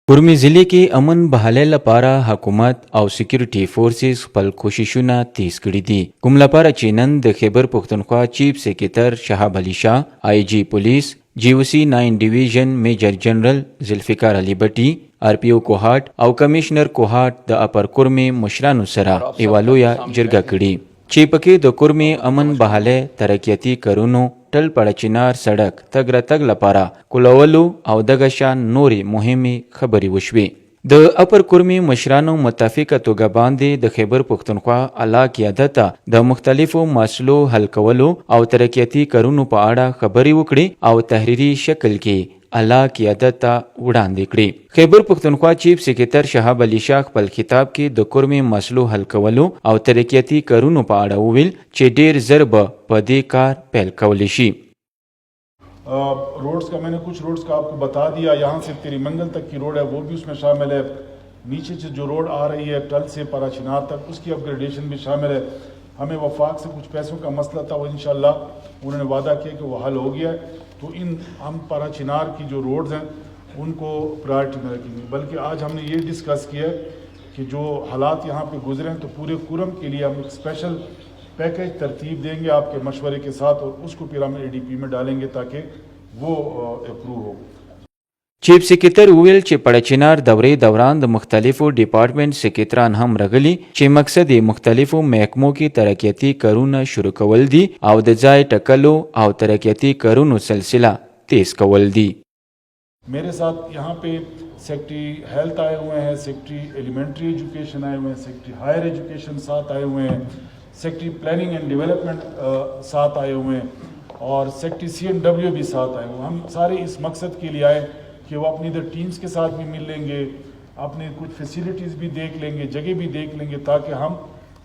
کورمي ضلع کې امن بحالۍ لپاره حکومت او سکیورټي فورسز خپل کوششونه تیز کړي دي، کوم لپاره چې نن د خیبر پښتونخوا چیف سکریټر شهاب علي شاه، آئی جی پولیس، جی او سی 9 ډیویژن میجر جنرل ذوالفقار علي بټي، آر پی او کوهاټ او کمشنر کوهاټ د اپر کورمي مشرانو سره یوه لویه جرګه کړې چې پکې د کورمي امن بحالۍ ترقیاتي کارونو ټل پړچینار سړک تګ راتګ لپاره کولولو او دغه شان نورې مهمې خبرې وشوې. د اپر کورمي مشرانو متفقه توګه باندې د خیبر پښتونخوا اعلی قیادت ته د مختلفو مسلو حل کولو او ترقیاتي کارونو په اړه خبرې وکړي او تحریري شکل کې اعلی قیادت ته وړاندې کړي. خیبر پښتونخوا چیف سکریټر شهاب علي شاه خپل خطاب کې د کورمي مسلو حل کولو او ترقیاتي کارونو په اړه وویل چې ډیر ژر به په دې کار پیل کولی شي. روڈز کا میں نے کچھ روڈز کا آپ کو بتا دیا، یہاں سے تیری منگل تک کی روڈ ہے وہ بھی اس میں شامل ہے، نیچے سے جو روڈ آ رہی ہے ٹل سے پارا چنار تک اس کی اپ گریڈیشن بھی شامل ہے. ہمیں وفاق سے کچھ پیسوں کا مسئلہ تھا، وہ انشاءاللہ انہوں نے وعدہ کیا کہ وہ حل ہو گیا ہے، تو ہم پارا چنار کی جو روڈز ہیں ان کو پرائرٹی میں رکھیں گے. بلکہ آج ہم نے یہ ڈسکس کیا ہے کہ جو حالات یہاں پہ گزرے ہیں تو پورے کورم کے لیے ہم ایک اسپیشل پیکیج ترتیب دیں گے آپ کے مشورے کے ساتھ، اور اس کو پھر ہم اے ڈی پی میں ڈالیں گے تاکہ وہ اپروو ہو. چیف سکریټر وویل چې پړچینار دورې دوران د مختلفو ډپارټمنټ سکریټران هم راغلي چې مقصد یې مختلفو محکمو کې ترقیاتي کارونه شروع کول دي او د ځای ټکلو او ترقیاتي کارونو سلسله تیز کول دي. میرے ساتھ یہاں پہ سیکٹری ہیلتھ آئے ہوئے ہیں، سیکٹری ایلیمنٹری ایجوکیشن آئے ہوئے ہیں، سیکٹری ہائر ایجوکیشن ساتھ آئے ہوئے ہیں، سیکٹری پلاننگ اینڈ ڈیولپمنٹ ساتھ آئے ہوئے ہیں، اور سیکٹری سی این ڈبلیو بھی ساتھ آئے ہوئے ہیں. ہم سارے اس مقصد کے لیے آئے کہ وہ اپنی ادھر ٹیمز کے ساتھ بھی مل لیں گے، اپنے کچھ فیسیلیٹیز بھی دیکھ لیں گے، جگہ بھی دیکھ لیں گے، تاکہ ہم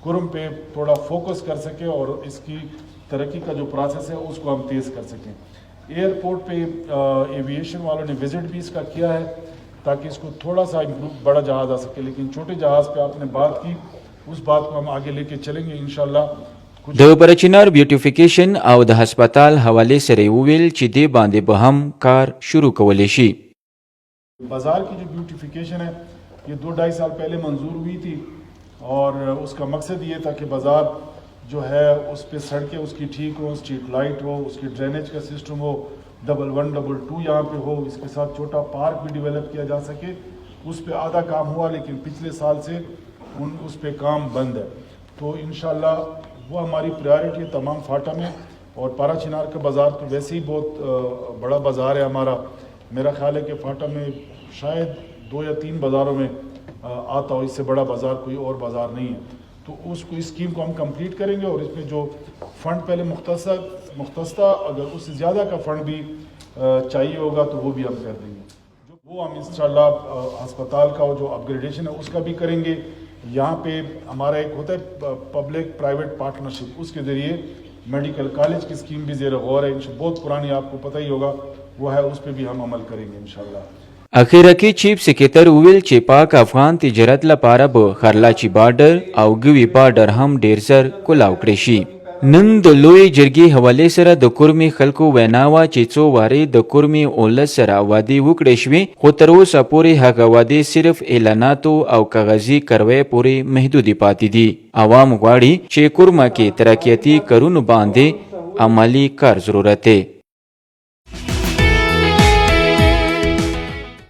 کورم پہ تھوڑا فوکس کر سکیں اور اس کی ترقی کا جو پروسیس ہے اس کو ہم تیز کر سکیں. ایئرپورٹ پہ ایویشن والوں نے وزٹ بھی اس کا کیا ہے تاکہ اس کو تھوڑا سا امپروو بڑا جہاز آ سکے، لیکن چھوٹے جہاز پہ آپ نے بات کی، اس بات کو ہم آگے لے کے چلیں گے انشاءاللہ. د پړچینار بیوټیفیکیشن او د هسپتال حوالې سره وویل چې دې باندې به هم کار شروع کولی شي. بازار کی جو بیوٹیفیکیشن ہے یہ 2-2.5 سال پہلے منظور ہوئی تھی، اور اس کا مقصد یہ تھا کہ بازار جو ہے اس پہ سڑکیں اس کی ٹھیک ہو، اسٹریٹ لائٹ ہو، اس کی ڈرینیج کا سسٹم ہو، 1-1 2 یہاں پہ ہو، اس کے ساتھ چھوٹا پارک بھی ڈیولپ کیا جا سکے. اس پہ آدھا کام ہوا، لیکن پچھلے سال سے اس پہ کام بند ہے. تو انشاءاللہ وہ ہماری پرائرٹی ہے تمام فاٹا میں. اور پارا چنار کا بازار تو ویسے ہی بہت بڑا بازار ہے ہمارا، میرا خیال ہے کہ فاٹا میں شاید 2 یا 3 بازاروں میں آتا ہو، اس سے بڑا بازار کوئی اور بازار نہیں ہے. تو اس کو اسکیم کو ہم کمپلیٹ کریں گے، اور اس میں جو فنڈ پہلے مختص تھا، اگر اس سے زیادہ کا فنڈ بھی چاہیے ہوگا تو وہ بھی ہم کر دیں گے. وہ ہم انشاءاللہ ہسپتال کا جو اپ گریڈیشن ہے اس کا بھی کریں گے. یہاں پہ ہمارا ایک ہوتا ہے پبلک پرائیویٹ پارٹنرشپ، اس کے ذریعے میڈیکل کالج کی اسکیم بھی زیر غور ہے، بہت پرانی، آپ کو پتہ ہی ہوگا وہ ہے، اس پہ بھی ہم عمل کریں گے انشاءاللہ. اخیره کې چیف سکریټر وویل چې پاک افغان تجارت لپاره به خرلاچي بارډر او ګوي بارډر هم ډیر زر کولاو کړی شي. نن د لوی جرګې حوالې سره د کورمي خلکو وینا وه چې څو وارې د کورمي اولس سره وعدې وکړې شوې، خو تر اوسه پورې هغه وعدې صرف اعلاناتو او کاغذي کروۍ پورې محدودې پاتې دي. عوام غواړي چې کورمه کې ترقیاتي کارونو باندې عملي کار ضرورت دی.